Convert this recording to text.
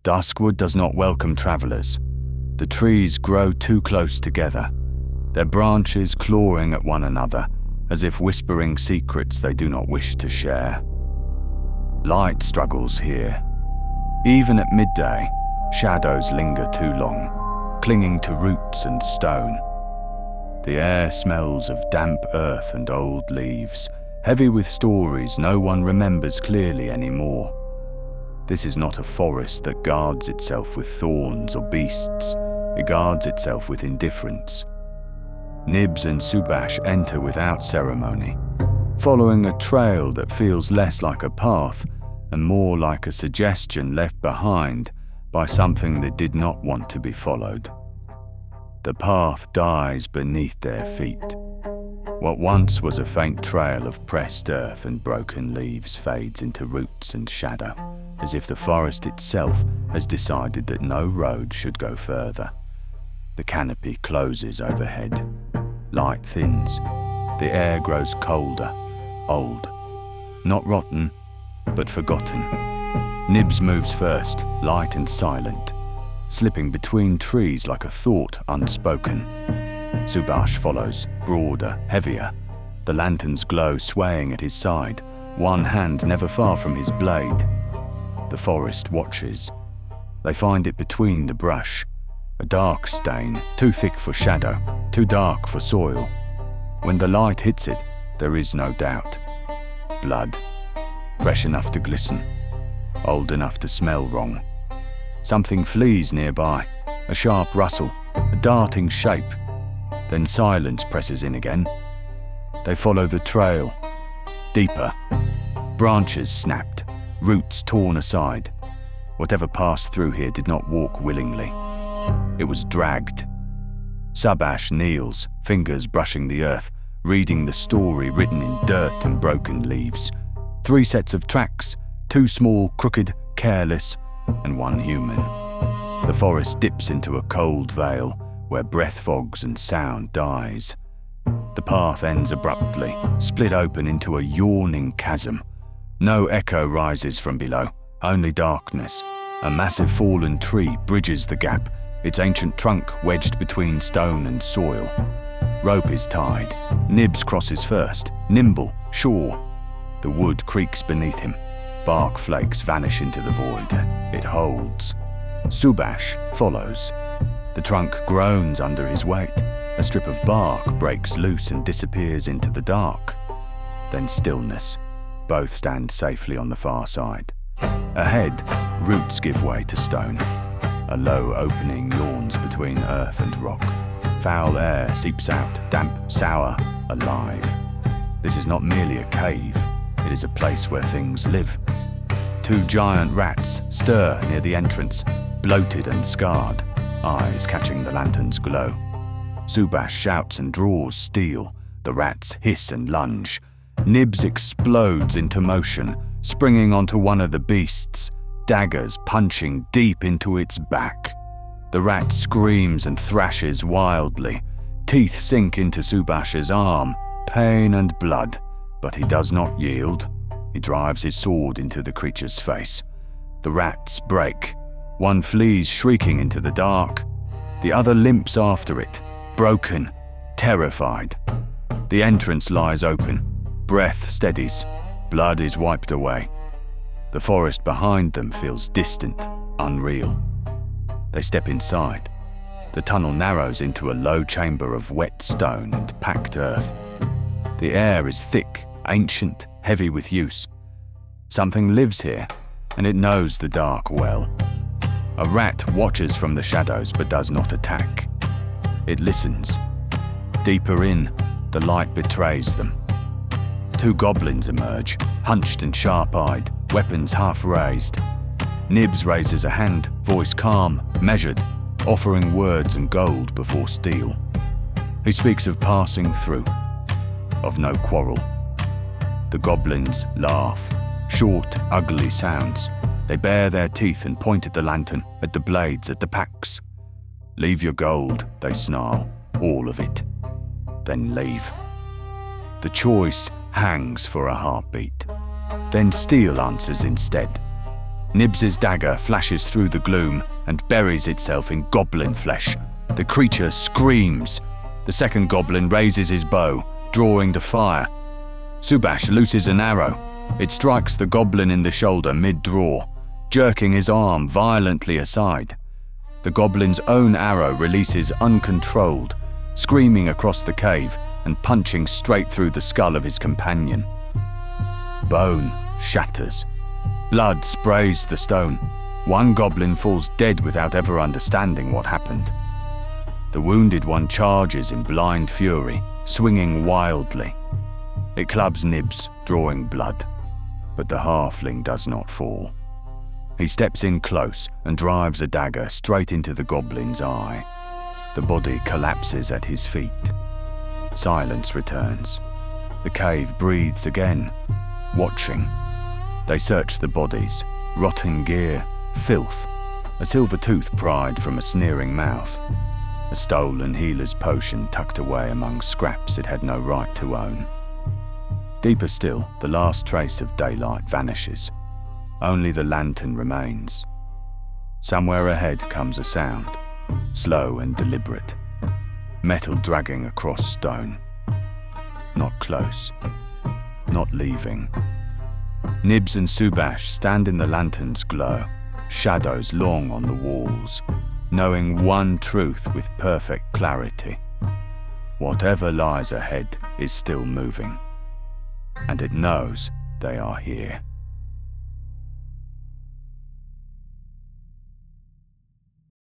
Duskwood does not welcome travellers. The trees grow too close together, their branches clawing at one another, as if whispering secrets they do not wish to share. Light struggles here. Even at midday, shadows linger too long, clinging to roots and stone. The air smells of damp earth and old leaves, heavy with stories no one remembers clearly anymore. This is not a forest that guards itself with thorns or beasts. It guards itself with indifference. Nibs and Subash enter without ceremony, following a trail that feels less like a path and more like a suggestion left behind by something that did not want to be followed. The path dies beneath their feet. What once was a faint trail of pressed earth and broken leaves fades into roots and shadow, as if the forest itself has decided that no road should go further. The canopy closes overhead. Light thins. The air grows colder, old. Not rotten, but forgotten. Nibs moves first, light and silent, slipping between trees like a thought unspoken. Subash follows, broader, heavier, the lantern's glow swaying at his side, one hand never far from his blade. The forest watches. They find it between the brush, a dark stain, too thick for shadow, too dark for soil. When the light hits it, there is no doubt. Blood, fresh enough to glisten, old enough to smell wrong. Something flees nearby, a sharp rustle, a darting shape. Then silence presses in again. They follow the trail, deeper. Branches snapped, roots torn aside. Whatever passed through here did not walk willingly. It was dragged. Subash kneels, fingers brushing the earth, reading the story written in dirt and broken leaves. 3 sets of tracks, 2 small, crooked, careless, and 1 human. The forest dips into a cold vale where breath fogs and sound dies. The path ends abruptly, split open into a yawning chasm. No echo rises from below, only darkness. A massive fallen tree bridges the gap, its ancient trunk wedged between stone and soil. Rope is tied. Nibs crosses first, nimble, sure. The wood creaks beneath him. Bark flakes vanish into the void. It holds. Subash follows. The trunk groans under his weight. A strip of bark breaks loose and disappears into the dark. Then stillness. Both stand safely on the far side. Ahead, roots give way to stone. A low opening yawns between earth and rock. Foul air seeps out, damp, sour, alive. This is not merely a cave. It is a place where things live. 2 giant rats stir near the entrance, bloated and scarred, eyes catching the lantern's glow. Subash shouts and draws steel. The rats hiss and lunge. Nibs explodes into motion, springing onto one of the beasts, daggers punching deep into its back. The rat screams and thrashes wildly. Teeth sink into Subash's arm, pain and blood, but he does not yield. He drives his sword into the creature's face. The rats break. One flees shrieking into the dark. The other limps after it, broken, terrified. The entrance lies open. Breath steadies. Blood is wiped away. The forest behind them feels distant, unreal. They step inside. The tunnel narrows into a low chamber of wet stone and packed earth. The air is thick, ancient, heavy with use. Something lives here, and it knows the dark well. A rat watches from the shadows but does not attack. It listens. Deeper in, the light betrays them. 2 goblins emerge, hunched and sharp-eyed, weapons half raised. Nibs raises a hand, voice calm, measured, offering words and gold before steel. He speaks of passing through, of no quarrel. The goblins laugh, short, ugly sounds. They bare their teeth and point at the lantern, at the blades, at the packs. Leave your gold, they snarl, all of it. Then leave. The choice hangs for a heartbeat. Then steel answers instead. Nibs's dagger flashes through the gloom and buries itself in goblin flesh. The creature screams. The second goblin raises his bow, drawing to fire. Subash looses an arrow. It strikes the goblin in the shoulder mid-draw, jerking his arm violently aside. The goblin's own arrow releases uncontrolled, screaming across the cave and punching straight through the skull of his companion. Bone shatters. Blood sprays the stone. One goblin falls dead without ever understanding what happened. The wounded one charges in blind fury, swinging wildly. It clubs Nibs, drawing blood, but the halfling does not fall. He steps in close and drives a dagger straight into the goblin's eye. The body collapses at his feet. Silence returns. The cave breathes again, watching. They search the bodies, rotten gear, filth, a silver tooth pried from a sneering mouth, a stolen healer's potion tucked away among scraps it had no right to own. Deeper still, the last trace of daylight vanishes. Only the lantern remains. Somewhere ahead comes a sound, slow and deliberate. Metal dragging across stone. Not close. Not leaving. Nibs and Subash stand in the lantern's glow, shadows long on the walls, knowing one truth with perfect clarity. Whatever lies ahead is still moving, and it knows they are here.